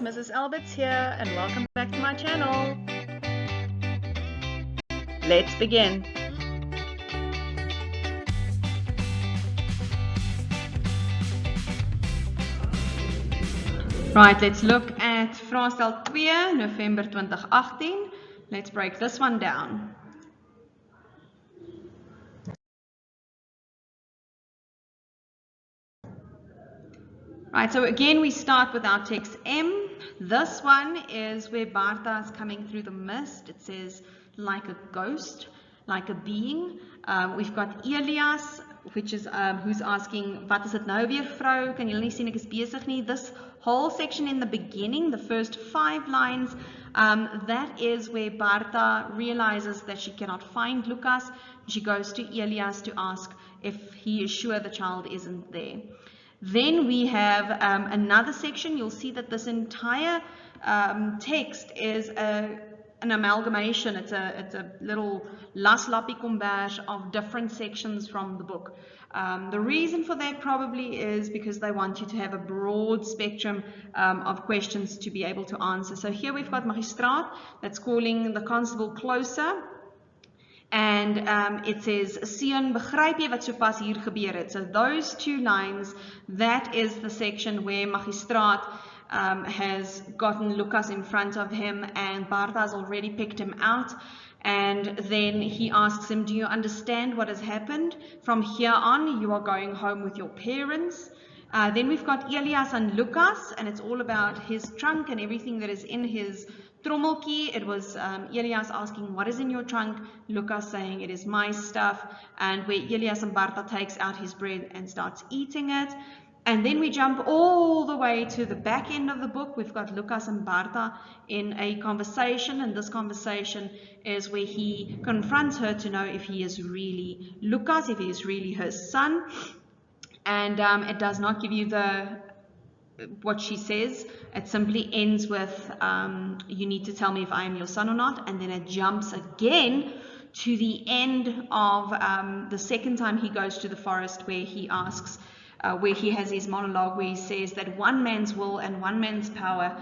Mrs. Alberts here, and welcome back to my channel. Let's begin. Right, let's look at vraestel 2, November 2018. Let's break this one down. Right, so again we start with our text M. This one is where Barta is coming through the mist. It says, like a ghost, like a being. We've got Elias, which is who's asking, wat is dit nou weer, vrou? Kan julle nie sien ek is besig nie? This whole section in the beginning, the first 5 lines, that is where Barta realizes that she cannot find Lucas. She goes to Elias to ask if he is sure the child isn't there. Then we have another section. You'll see that this entire text is an amalgamation. It's a little laslappie kombers of different sections from the book. The reason for that probably is because they want you to have a broad spectrum of questions to be able to answer. So here we've got Magistraat that's calling the constable closer. And it says, Seun, begryp jy wat sopas hier gebeur het? So those 2 lines, that is the section where Magistraat has gotten Lucas in front of him, and Barta has already picked him out. And then he asks him, do you understand what has happened? From here on, you are going home with your parents. Then we've got Elias and Lucas, and it's all about his trunk and everything that is in his trommeltjie. It was Elias asking, what is in your trunk? Lucas saying, it is my stuff. And where Elias and Barta takes out his bread and starts eating it. And then we jump all the way to the back end of the book. We've got Lucas and Barta in a conversation, and this conversation is where he confronts her to know if he is really Lucas, if he is really her son. And it does not give you what she says. It simply ends with, you need to tell me if I am your son or not. And then it jumps again to the end of the second time he goes to the forest, where he asks, where he has his monologue, where he says that one man's will and one man's power,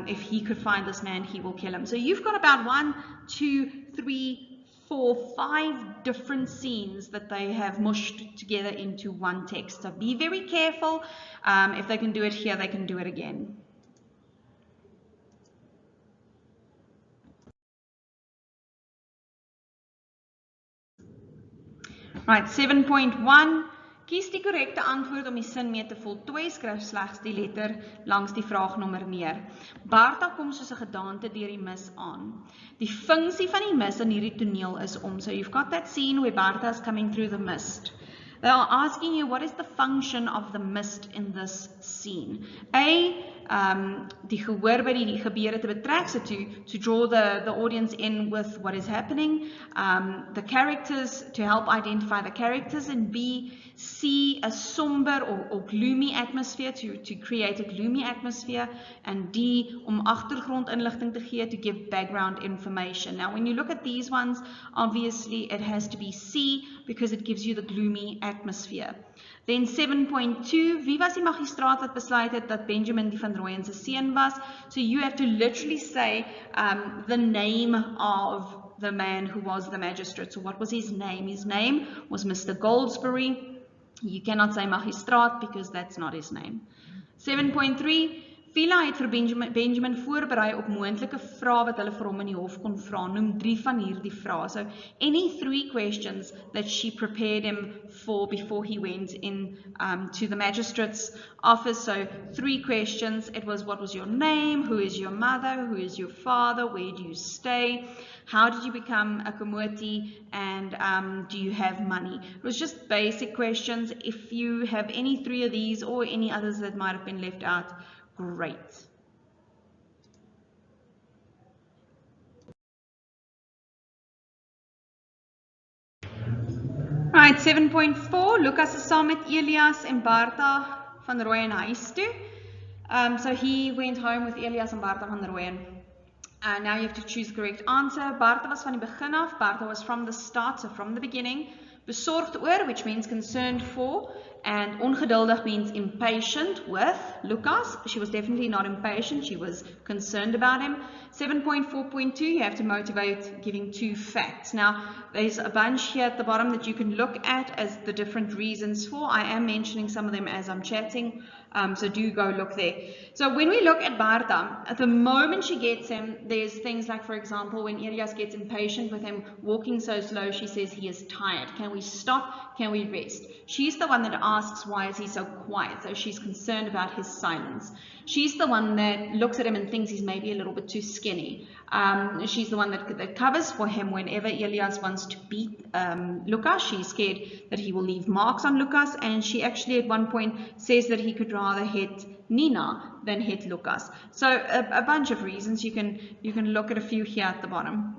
if he could find this man, he will kill him. So you've got about 1, 2, 3, 4, 5 different scenes that they have mushed together into one text. So be very careful. If they can do it here, they can do it again. Right, 7.1. Kies die korrekte antwoord om die sin mee te voltooi, skryf slegs die letter langs die vraagnommer neer. Barta kom soos 'n gedaante deur die mis aan. Die funksie van die mis in hierdie toneel is om. So you've got that scene where Barta is coming through the mist. They are asking you, what is the function of the mist in this scene? Die gehoor by die gebeure te betrek, so to draw the audience in with what is happening, the characters, to help identify the characters, and B, C, a somber or gloomy atmosphere, to create a gloomy atmosphere, and D, om agtergrondinligting te gee, to give background information. Now when you look at these ones, obviously it has to be C, because it gives you the gloomy atmosphere. Then 7.2, wie was die magistraat wat besluit het dat Benjamin die van Rooyen se seun was? So you have to literally say the name of the man who was the magistrate. So what was his name? His name was Mr. Goldsberry. You cannot say magistraat because that's not his name. 7.3, Fiela het vir Benjamin voorberei op moontlike vrae wat hulle vir hom in die hof kon vra. Noem 3 van hierdie vrae. So any 3 questions that she prepared him for before he went in to the magistrate's office. So 3 questions. It was, what was your name? Who is your mother? Who is your father? Where do you stay? How did you become a komoti? And do you have money? It was just basic questions. If you have any 3 of these or any others that might have been left out, great. Right, 7.4, Lucas is saam met Elias en Barta van Rooyen huis toe. So he went home with Elias and Barta van Rooyen. Now you have to choose the correct answer. Barta was van die begin af. Barta was from the start, so from the beginning. Besorgd oor, which means concerned for. And ongeduldig means impatient with Lucas. She was definitely not impatient. She was concerned about him. 7.4.2, you have to motivate giving 2 facts. Now, there's a bunch here at the bottom that you can look at as the different reasons for. I am mentioning some of them as I'm chatting, so do go look there. So when we look at Barta, at the moment she gets him, there's things like, for example, when Elias gets impatient with him walking so slow, she says he is tired. Can we stop? Can we rest? She's the one that asks, why is he so quiet? So she's concerned about his silence. She's the one that looks at him and thinks he's maybe a little bit too skinny. She's the one that covers for him whenever Elias wants to beat Lucas. She's scared that he will leave marks on Lucas, and she actually at one point says that he could rather hit Nina than hit Lucas. So a bunch of reasons. You can look at a few here at the bottom.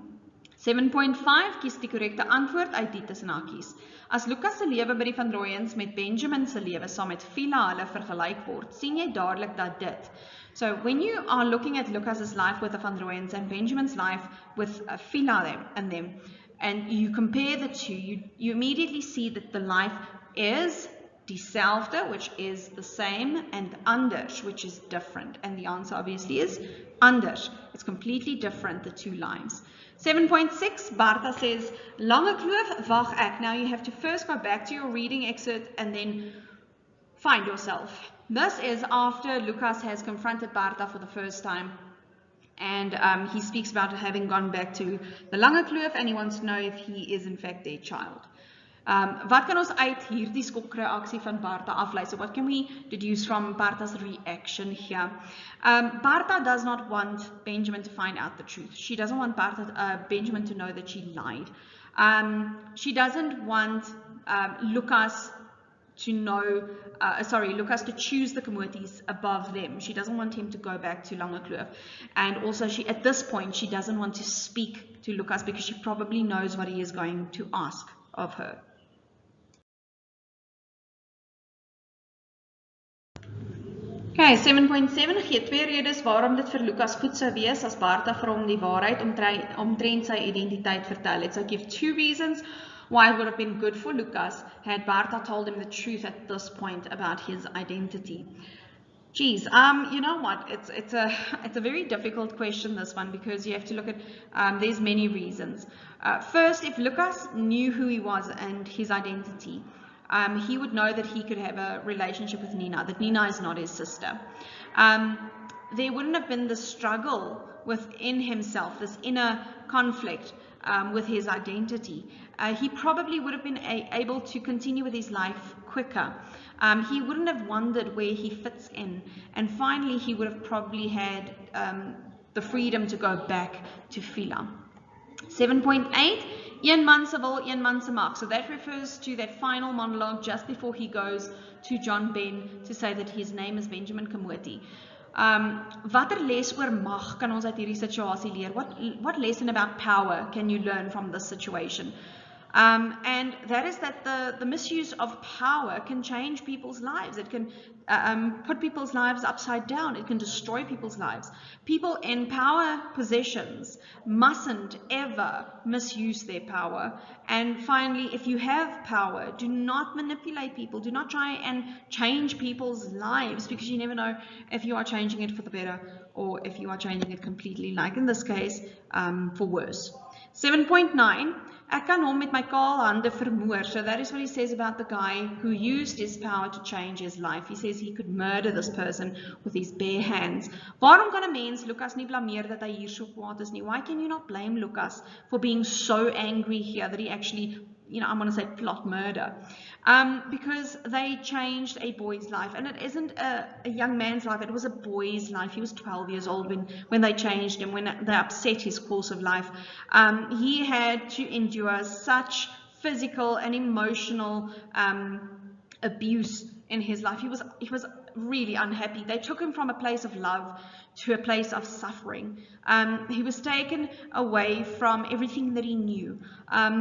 7.5, kies die korrekte antwoord uit die tussen hakies. As Lucas se lewe by die Van Rooyens met Benjamin se lewe saam met Fiela hulle vergelyk word, sien jy dadelik dat dit. So when you are looking at Lucas's life with the Van Rooyens and Benjamin's life with Fiela and them, and you compare the two, you immediately see that the life is dieselfde, which is the same, and anders, which is different. And the answer obviously is anders. It's completely different, the two lives. 7.6, Barta says, lange kloof, wag ek. Now you have to first go back to your reading excerpt and then find yourself. This is after Lucas has confronted Barta for the first time. And he speaks about having gone back to the lange kloof, and he wants to know if he is in fact their child. Wat kan ons uit hierdie skokreaksie van Barta aflei? So what can we deduce from Barta's reaction here? Barta does not want Benjamin to find out the truth. She doesn't want Benjamin to know that she lied. She doesn't want Lucas to know, Lucas to choose the Kamotis above them. She doesn't want him to go back to Langekloof. And also at this point, she doesn't want to speak to Lucas because she probably knows what he is going to ask of her. Okay, 7.7 gee 2 redes waarom dit vir Lucas goed sou wees as Barta vir hom die waarheid omtrent sy identiteit vertel het. So give 2 reasons why it would have been good for Lucas had Barta told him the truth at this point about his identity. Geez, you know what? It's a very difficult question, this one, because you have to look at there's many reasons. First, if Lucas knew who he was and his identity, he would know that he could have a relationship with Nina, that Nina is not his sister. There wouldn't have been the struggle within himself, this inner conflict with his identity. He probably would have been able to continue with his life quicker. He wouldn't have wondered where he fits in. And finally, he would have probably had the freedom to go back to Fiela. 7.8, een man se wil, een man se mag. So that refers to that final monologue just before he goes to John Ben to say that his name is Benjamin Kamoti. Watter les oor mag kan ons uit hierdie situasie leer? What lesson about power can you learn from this situation? And that is that the misuse of power can change people's lives. It can put people's lives upside down. It can destroy people's lives. People in power positions mustn't ever misuse their power. And finally, if you have power, do not manipulate people. Do not try and change people's lives, because you never know if you are changing it for the better or if you are changing it completely, like in this case, for worse. 7.9, ek kan hom met my kaal hande vermoor. So that is what he says about the guy who used his power to change his life. He says he could murder this person with his bare hands. Waarom kan 'n mens Lucas nie blameer dat hy hier so kwaad is nie? Why can you not blame Lucas for being so angry here that he actually, I'm going to say plot murder? Because they changed a boy's life, and it isn't a young man's life, it was a boy's life. He was 12 years old when they changed him, when they upset his course of life. He had to endure such physical and emotional abuse in his life. He was really unhappy. They took him from a place of love to a place of suffering. He was taken away from everything that he knew.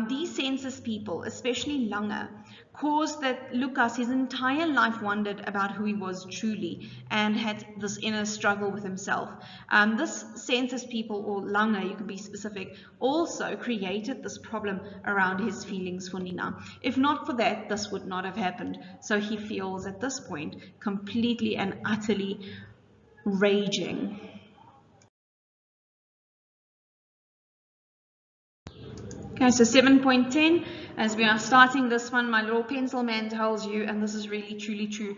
These census people, especially Lange, caused that Lucas, his entire life, wondered about who he was truly and had this inner struggle with himself. This census people, or Lange, you can be specific, also created this problem around his feelings for Nina. If not for that, this would not have happened. So he feels at this point completely and utterly raging. Okay, so 7.10, as we are starting this one, my little pencil man tells you, and this is really truly true,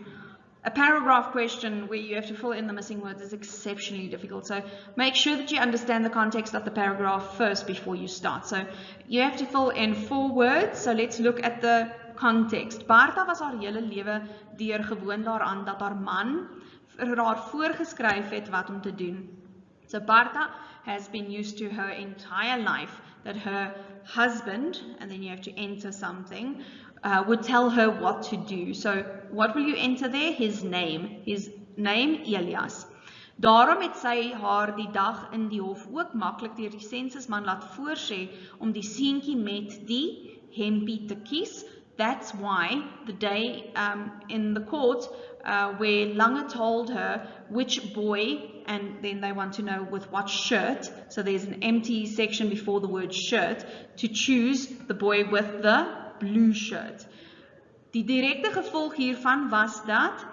a paragraph question where you have to fill in the missing words is exceptionally difficult. So make sure that you understand the context of the paragraph first before you start. So you have to fill in 4 words. So let's look at the context. Barta was haar hele lewe deur gewoon daaraan dat haar man vir haar voorgeskryf het wat om te doen. So Barta has been used to her entire life that her husband, and then you have to enter something, would tell her what to do. So what will you enter there? His name, Elias. Daarom het sy haar die dag in die hof ook maklik deur die sensusman laat voorsê om die seentjie met die hempie te kies. That's why the day in the court where Lange told her which boy, and then they want to know with what shirt, so there's an empty section before the word shirt, to choose the boy with the blue shirt. Die direkte gevolg hiervan was dat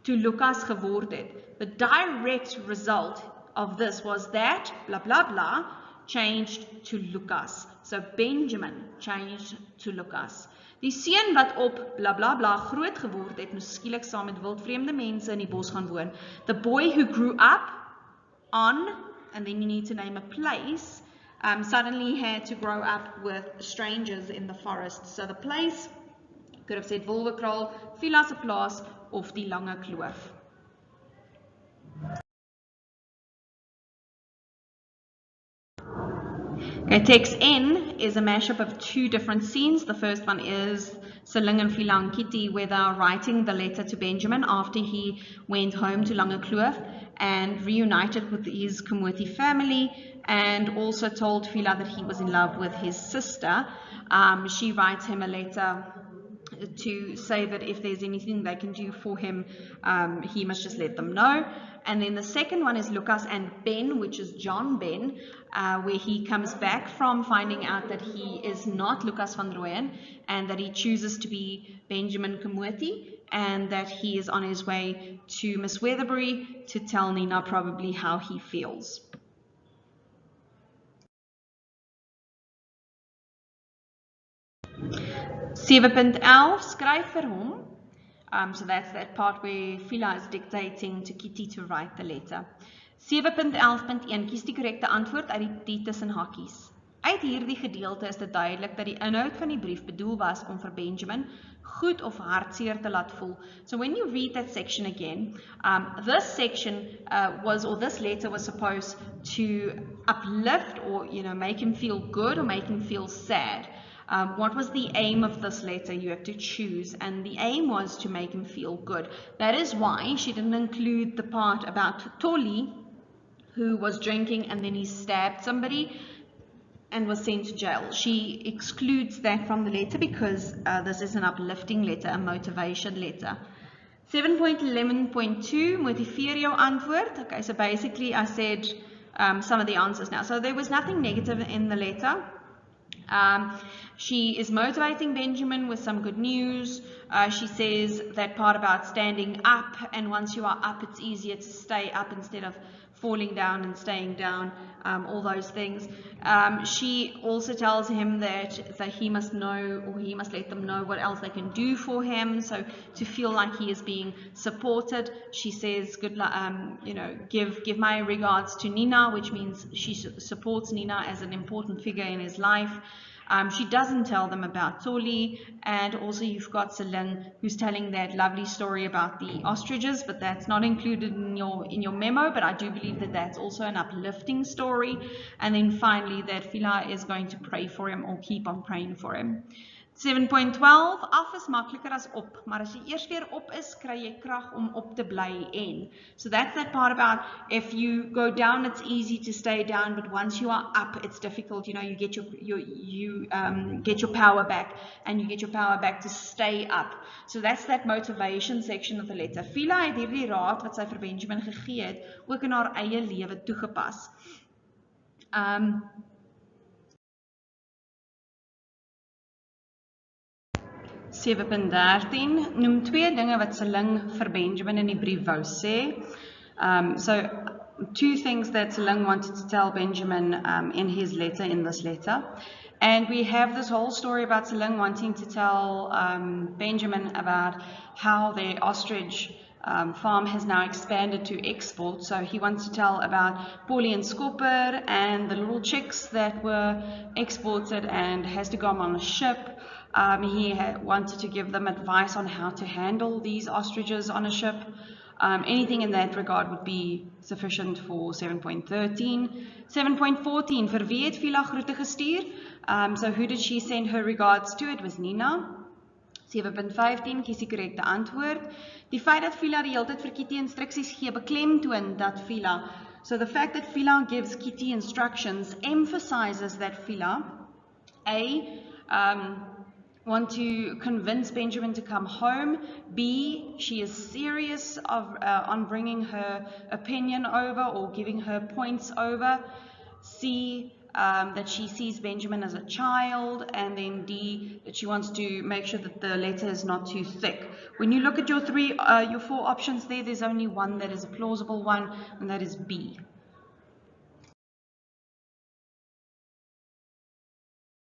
toe Lucas geword het. The direct result of this was that blah blah blah changed to Lucas. So Benjamin changed to Lucas. Die seun wat op bla bla bla groot geword het, moes skielik saam met wildvreemde mense in die bos gaan woon. The boy who grew up on, and then you need to name a place, suddenly had to grow up with strangers in the forest. So the place could have said Wolwekraal, Fiela Se plaas, of die Lange Kloof. Okay, text N is a mashup of 2 different scenes. The first one is Seling and Fiela and Kitty, where they are writing the letter to Benjamin after he went home to Lange Kloof and reunited with his Komoti family, and also told Fiela that he was in love with his sister. She writes him a letter to say that if there's anything they can do for him, he must just let them know. And then the second one is Lucas and Ben, which is John Ben, where he comes back from finding out that he is not Lucas van Rooyen and that he chooses to be Benjamin Komoti, and that he is on his way to Miss Weatherbury to tell Nina probably how he feels. (7.11) Skryf vir hom. So that's that part where Fiela is dictating to Kitty to write the letter. 7.11.1 Kies die korrekte antwoord uit die tussenhakkies. Uit hierdie gedeelte is dit duidelik dat die inhoud van die brief bedoel was om vir Benjamin goed of hartseer te laat voel. So when you read that section again, this section this letter was supposed to uplift or make him feel good or make him feel sad. What was the aim of this letter? You have to choose, and the aim was to make him feel good. That is why she didn't include the part about Tolly, who was drinking and then he stabbed somebody and was sent to jail. She excludes that from the letter because this is an uplifting letter, a motivation letter. 7.11.2 Motiveer jou antwoord. Okay, so basically I said some of the answers now. So there was nothing negative in the letter. She is motivating Benjamin with some good news. She says that part about standing up, and once you are up, it's easier to stay up instead of falling down and staying down, all those things. She also tells him that he must know, or he must let them know what else they can do for him, so to feel like he is being supported. She says, good, give my regards to Nina, which means she supports Nina as an important figure in his life. She doesn't tell them about Tolly, and also you've got Seling, who's telling that lovely story about the ostriches, but that's not included in your memo, but I do believe that that's also an uplifting story. And then finally that Fiela is going to pray for him, or keep on praying for him. 7.12, af is makliker as op, maar as jy eers weer op is, kry jy krag om op te bly en. So that's that part about if you go down, it's easy to stay down, but once you are up, it's difficult. You know, you get your power back, and you get your power back to stay up. So that's that motivation section of the letter. Fiela het hierdie raad wat sy vir Benjamin gegee het, ook in haar eie lewe toegepas. 7.13 noem 2 dinge wat Seling vir Benjamin in die brief wou sê. So 2 things that Seling wanted to tell Benjamin in his letter, in this letter. And we have this whole story about Seling wanting to tell Benjamin about how their ostrich farm has now expanded to export. So he wants to tell about Polly and Skopper and the little chicks that were exported and has to go on a ship. He wanted to give them advice on how to handle these ostriches on a ship. Anything in that regard would be sufficient for 7.13. 7.14, vir wie het Fiela groete gestuur? So who did she send her regards to? It was Nina. 7.15, kies die korrekte antwoord. Die feit dat Fiela die hele tyd vir Kitty instruksies gee, beklemtoon dat Fiela. So the fact that Fiela gives Kitty instructions emphasizes that Fiela, want to convince Benjamin to come home. B, she is serious on bringing her opinion over or giving her points over. C, that she sees Benjamin as a child. And then D, that she wants to make sure that the letter is not too thick. When you look at your 4 options there, there's only one that is a plausible one, and that is B.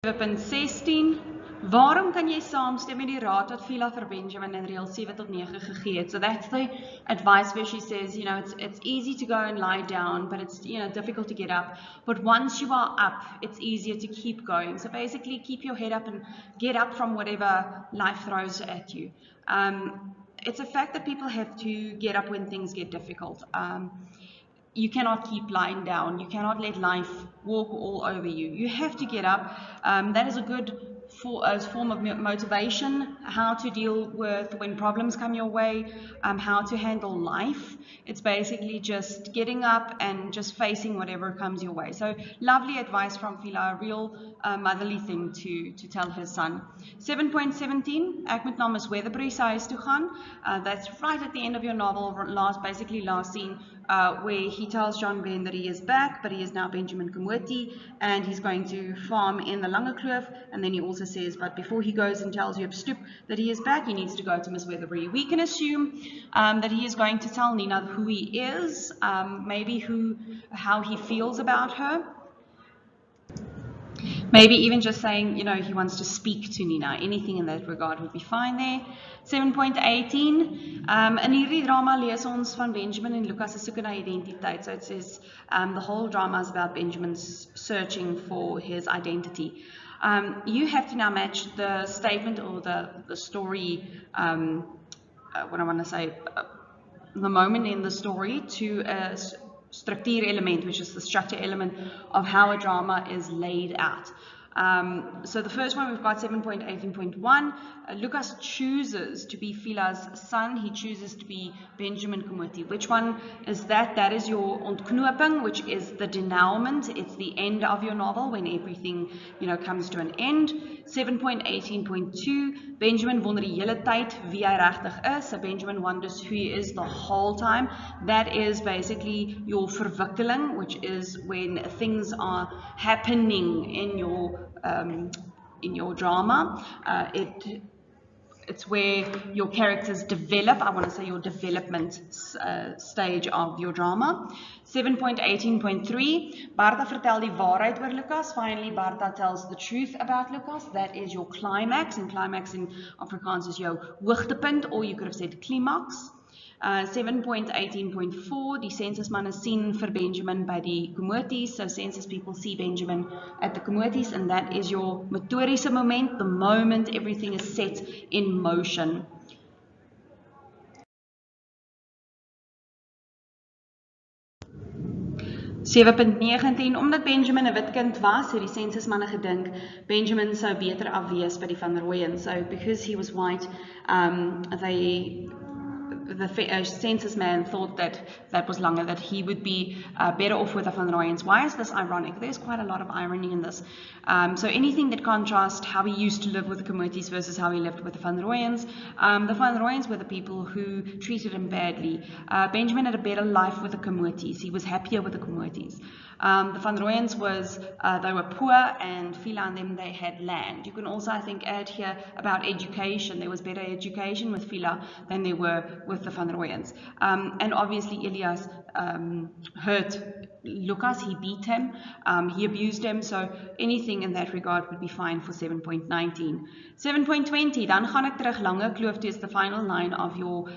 7.16. Waarom kan jy saamstem met die raad wat Fiela vir Benjamin in reël 7 tot 9 gegee het? So that's the advice where she says, you know, it's easy to go and lie down, but it's, you know, difficult to get up. But once you are up, it's easier to keep going. So basically, keep your head up and get up from whatever life throws at you. It's a fact that people have to get up when things get difficult. You cannot keep lying down. You cannot let life walk all over you. You have to get up. That is a good form of motivation, how to deal with when problems come your way, how to handle life. It's basically just getting up and just facing whatever comes your way. So lovely advice from Fiela, a real motherly thing to tell her son. 7.17, ek moet na Miss Weatherbury se huis toe gaan. That's right at the end of your novel, basically last scene, where he tells John Ben that he is back, but he is now Benjamin Komoti, and he's going to farm in the Lange Kloof. And then he also says, but before he goes and tells Joop Stoep that he is back, he needs to go to Miss Weatherbury. We can assume that he is going to tell Nina who he is, maybe how he feels about her. Maybe even just saying, you know, he wants to speak to Nina. Anything in that regard would be fine there. 7.18. In hierdie drama lees ons van Benjamin en Lucas se soeke na identiteit. So it says the whole drama is about Benjamin's searching for his identity. You have to now match the statement or the story, what I want to say, the moment in the story to a structuur element, which is the structure element of how a drama is laid out. So the first one, we've got 7.18.1. Lucas chooses to be Fiela's son. He chooses to be Benjamin Komoti. Which one is that? That is your ontknoping, which is the denouement. It's the end of your novel when everything, you know, comes to an end. 7.18.2. Benjamin wonder die hele tyd wie hy regtig is. So Benjamin wonders who he is the whole time. That is basically your verwikkeling, which is when things are happening in your drama. It's where your characters develop. I want to say your development stage of your drama. 7.18.3. Barta vertel die waarheid oor Lucas. Finally, Barta tells the truth about Lucas. That is your climax. And climax in Afrikaans is jou hoogtepunt, or you could have said climax. 7.18.4, die censusmanne sien vir Benjamin by die Komoties. So census people see Benjamin at the Komoties, and that is your motoriese moment, the moment everything is set in motion. 7.19 Omdat Benjamin 'n wit kind was, het die sensusmanne gedink Benjamin sou beter afwees by die Van Rooyens. So because he was white, the census man thought that was longer, that he would be better off with the Van Rooyens. Why is this ironic? There's quite a lot of irony in this. So anything that contrasts how he used to live with the Communities versus how he lived with the Van Rooyens. The Van Rooyens were the people who treated him badly. Benjamin had a better life with the Communities. He was happier with the Communities. The Van Rooyens they were poor, and Fiela and them, they had land. You can also, I think, add here about education. There was better education with Fiela than there were with the Van Rooyens. And obviously Elias hurt Lucas, he beat him, he abused him, so anything in that regard would be fine for 7.19. 7.20, dan gaan ek terug. Lange kloof toe is the final line of your,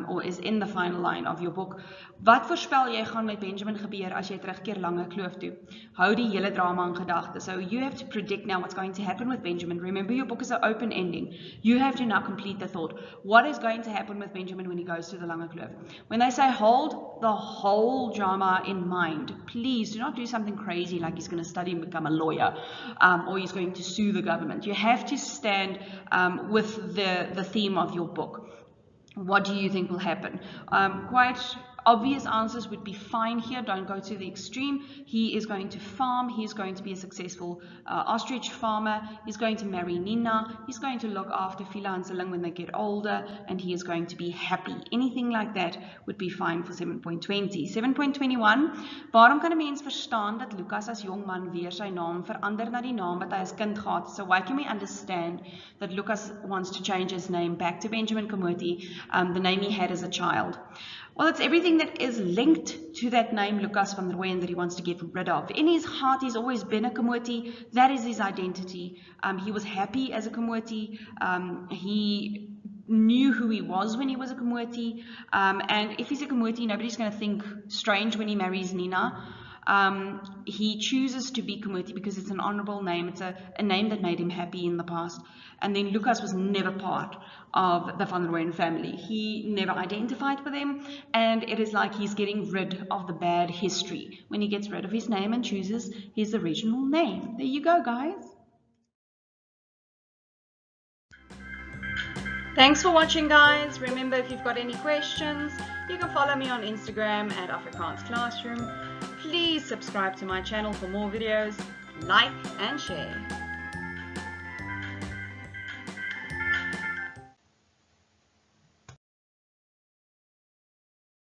or is in the final line of your book. Wat voorspel jy gaan met Benjamin gebeur as jy terugkeer Lange kloof toe? Hou die hele drama in gedagte. So you have to predict now what's going to happen with Benjamin. Remember, your book is an open ending. You have to now complete the thought. What is going to happen with Benjamin when he goes to the Lange kloof? When they say hold the whole drama in mind, please do not do something crazy like he's going to study and become a lawyer, or he's going to sue the government. You have to stand with the theme of your book. What do you think will happen? Quite obvious answers would be fine here. Don't go to the extreme. He is going to farm. He's going to be a successful ostrich farmer. He's going to marry Nina. He's going to look after Fiela and Seling when they get older, and he is going to be happy. Anything like that would be fine for 7.20. 7.21. Waarom kan 'n mens verstaan dat Lucas as jong man weer sy naam verander na die naam wat hy as kind gehad het? So why can we understand that Lucas wants to change his name back to Benjamin Community, the name he had as a child? Well, it's everything that is linked to that name, Lucas van Rooyen, that he wants to get rid of. In his heart, he's always been a Community. That is his identity. He was happy as a Community. He knew who he was when he was a Community. And if he's a Community, nobody's going to think strange when he marries Nina. He chooses to be Community because it's an honorable name. It's a name that made him happy in the past. And then Lucas was never part of the Van Rooyen family. He never identified with them, and it is like he's getting rid of the bad history when he gets rid of his name and chooses his original name. There you go, guys. Thanks for watching, guys. Remember, if you've got any questions, you can follow me on Instagram at Afrikaans Classroom. Please subscribe to my channel for more videos, like and share.